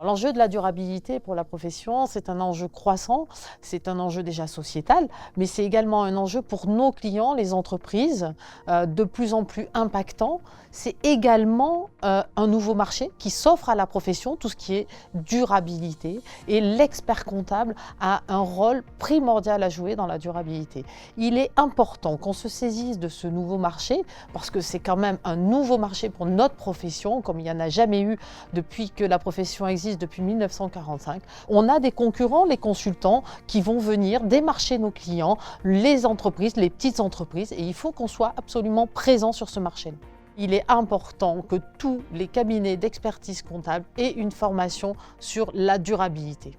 L'enjeu de la durabilité pour la profession, c'est un enjeu croissant, c'est un enjeu déjà sociétal, mais c'est également un enjeu pour nos clients, les entreprises, de plus en plus impactant. C'est également un nouveau marché qui s'offre à la profession, tout ce qui est durabilité, et l'expert comptable a un rôle primordial à jouer dans la durabilité. Il est important qu'on se saisisse de ce nouveau marché, parce que c'est quand même un nouveau marché pour notre profession, comme il n'y en a jamais eu depuis que la profession existe depuis 1945. On a des concurrents, les consultants, qui vont venir démarcher nos clients, les entreprises, les petites entreprises, et il faut qu'on soit absolument présent sur ce marché. Il est important que tous les cabinets d'expertise comptable aient une formation sur la durabilité.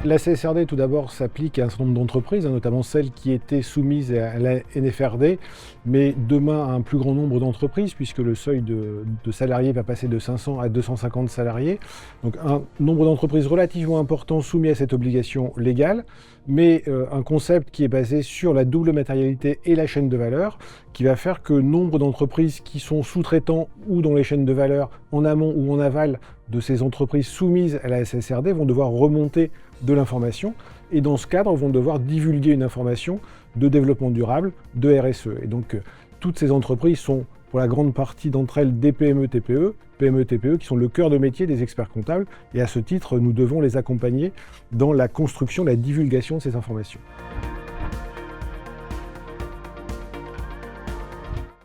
La CSRD, tout d'abord, s'applique à un certain nombre d'entreprises, notamment celles qui étaient soumises à la NFRD, mais demain à un plus grand nombre d'entreprises, puisque le seuil de salariés va passer de 500 à 250 salariés. Donc un nombre d'entreprises relativement important soumis à cette obligation légale, mais un concept qui est basé sur la double matérialité et la chaîne de valeur, qui va faire que nombre d'entreprises qui sont sous-traitants ou dans les chaînes de valeur, en amont ou en aval de ces entreprises soumises à la CSRD, vont devoir remonter de l'information et dans ce cadre vont devoir divulguer une information de développement durable, de RSE. Et donc toutes ces entreprises sont pour la grande partie d'entre elles des PME-TPE, PME-TPE qui sont le cœur de métier des experts comptables et à ce titre nous devons les accompagner dans la construction, la divulgation de ces informations.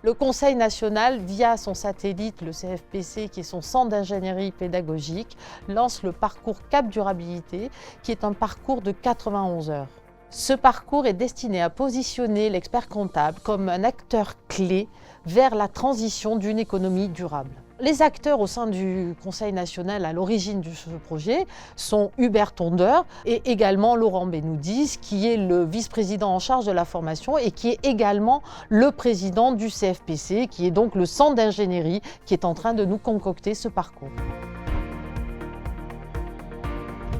Le Conseil national, via son satellite, le CFPC, qui est son centre d'ingénierie pédagogique, lance le parcours Cap Durabilité, qui est un parcours de 91 heures. Ce parcours est destiné à positionner l'expert comptable comme un acteur clé vers la transition d'une économie durable. Les acteurs au sein du Conseil national à l'origine de ce projet sont Hubert Tondeur et également Laurent Benoudis, qui est le vice-président en charge de la formation et qui est également le président du CFPC, qui est donc le centre d'ingénierie qui est en train de nous concocter ce parcours.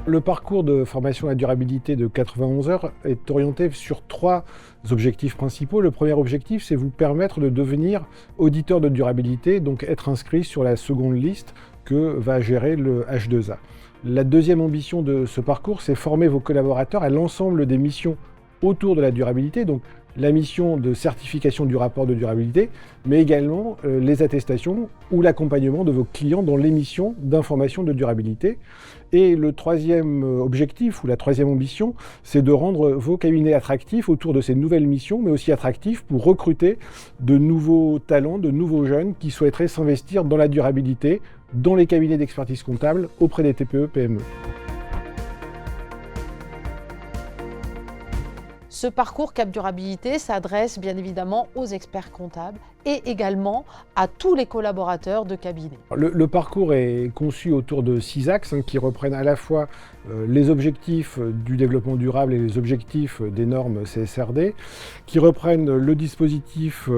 Le parcours de formation à la durabilité de 91 heures est orienté sur 3 objectifs principaux. Le premier objectif, c'est vous permettre de devenir auditeur de durabilité, donc être inscrit sur la seconde liste que va gérer le H2A. La deuxième ambition de ce parcours, c'est former vos collaborateurs à l'ensemble des missions autour de la durabilité, donc la mission de certification du rapport de durabilité, mais également les attestations ou l'accompagnement de vos clients dans l'émission d'informations de durabilité. Et le troisième objectif ou la troisième ambition, c'est de rendre vos cabinets attractifs autour de ces nouvelles missions, mais aussi attractifs pour recruter de nouveaux talents, de nouveaux jeunes qui souhaiteraient s'investir dans la durabilité, dans les cabinets d'expertise comptable, auprès des TPE-PME. Ce parcours Cap Durabilité s'adresse bien évidemment aux experts comptables et également à tous les collaborateurs de cabinet. Le parcours est conçu autour de 6 axes qui reprennent à la fois les objectifs du développement durable et les objectifs des normes CSRD, qui reprennent le dispositif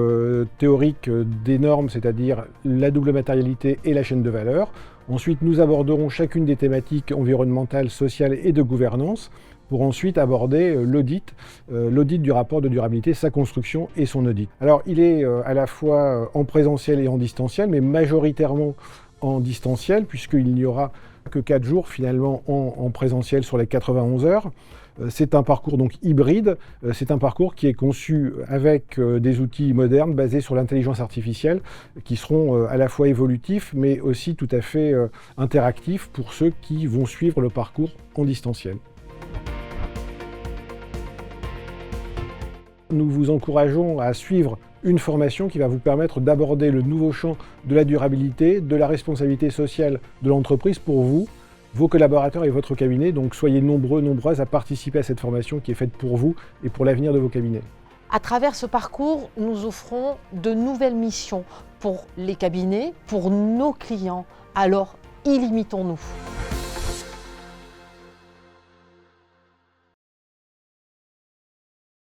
théorique des normes, c'est-à-dire la double matérialité et la chaîne de valeur. Ensuite, nous aborderons chacune des thématiques environnementales, sociales et de gouvernance, pour ensuite aborder l'audit du rapport de durabilité, sa construction et son audit. Alors il est à la fois en présentiel et en distanciel, mais majoritairement en distanciel, puisqu'il n'y aura que 4 jours finalement en présentiel sur les 91 heures. C'est un parcours donc hybride, c'est un parcours qui est conçu avec des outils modernes basés sur l'intelligence artificielle qui seront à la fois évolutifs mais aussi tout à fait interactifs pour ceux qui vont suivre le parcours en distanciel. Nous vous encourageons à suivre une formation qui va vous permettre d'aborder le nouveau champ de la durabilité, de la responsabilité sociale de l'entreprise pour vous, vos collaborateurs et votre cabinet. Donc soyez nombreux, nombreuses à participer à cette formation qui est faite pour vous et pour l'avenir de vos cabinets. À travers ce parcours, nous offrons de nouvelles missions pour les cabinets, pour nos clients. Alors, illimitons-nous.